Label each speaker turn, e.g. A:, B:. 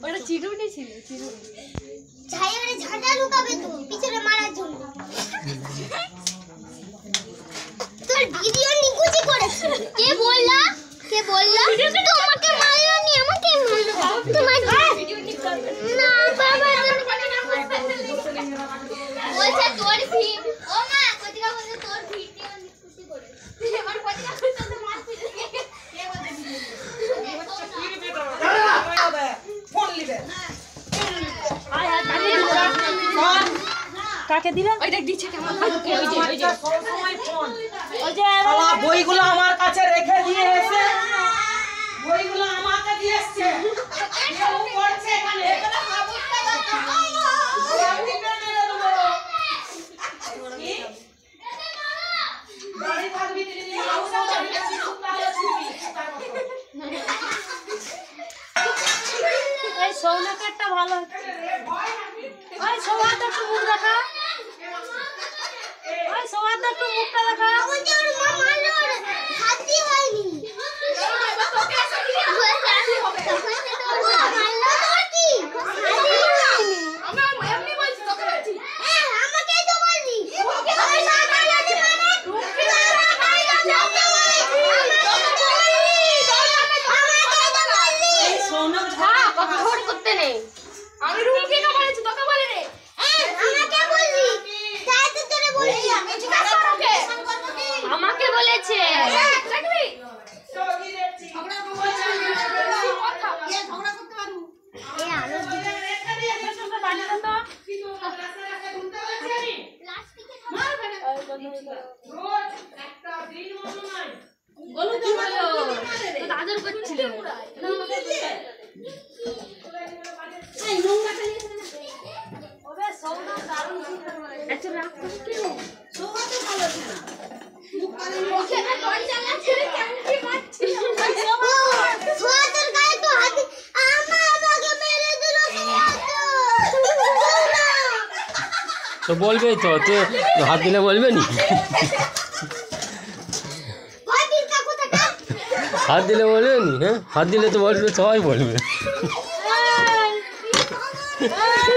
A: ওটা চিরুনি ছিল, চিরুনি।
B: ছাইরে ঝাঁটা লুকাবে তো পিছনে মারার জন্য। তোর ভিডিও নিকুচি করেছে। কে বললা? কে বললা? তোমাকে মারলানি, আমাকে মারলো। তোমার ভিডিও ঠিক করবে না বাবা। বলছে তোর ও মা কতিকা বলছে তোর ভিডিও নিকুচি করেছে। এবার কতিকা বলছে তো মারতে কে বলছে ফোন লিবে।
A: কাকে দিলা? ওইটা দিছে কেমন? ওই যে সব সময় ফোন। ওই যে
C: শালা বইগুলো আমার কাছে রেখে দিয়ে এসে বইগুলো আমাকে দিয়ে এসেছে। কেউ পড়ছে এখানে এখানে হাবুটটা দেখো। আমি কেন রে দেবো? কি? বাড়ি থাকবি দিদি হাউসে বাড়ি আছি তাহলে ছুটি।
A: এই সৌনকেরটা ভালো হচ্ছে। ওই সৌহার্দ একটু মুখ দেখা। ওই সৌহার্দ একটু মুখটা দেখা।
B: বলছে ওর মা মারলো, হাতি হয়নি। এবার তোকে এসে দিয়ে হাতি হবে। মারলো তোর কি? হাতি হয়নি। আমি এমনি বলছি তোকে বলছি। হ্যাঁ আমাকেই তো বললি। ওকে তো সাথে লাগি মানে। রুকি তো মারাই যাচ্ছে আমাকে বলছি। আমাকে তো বললি।
C: এই সোনক
A: হ্যাঁ, কথা ছোট করতে নেই।
B: আমি রুমকে কে বলেছি তোকে বলি রে। আমাকে বললি। তাই তো তোরে বলছি। আমি জিজ্ঞাসা করকে।
A: আমাকে বলেছে।
B: দেখবি?
C: সবই দেখছি
B: ঝগড়া করতে পারবো। এই আলো দিকে
A: রেখে দিয়ে পেছনটা বানিয়ে দাও তো।
C: কিন্তু রাস্তা রাস্তা ঘুরতে বলছি আমি
B: প্লাস্টিকে
C: মারবে না রোজ একটা দিন মতো নাই
A: বলু তো বলো। তো আদর করছিল।
B: এই নোংরাটা নিয়ে
A: ওবে সৌনক দারুণ সুন্দর বলে। আচ্ছা রাখ তো কেন?
C: সবাই তো ভালো আছে না
B: ওকে না তোর জানা ছেড়ে কেমন কি মারছি। সোয়াদের গায়ে তো হাত আমাকে মেরে দিল
D: তো বলবেই তো হাত দিলে বলবে নি
B: ওই দিন কাকু থেকে
D: হাত দিলে বলবে নি হ্যাঁ হাত দিলে তো বলবে সবাই বলবে
A: এই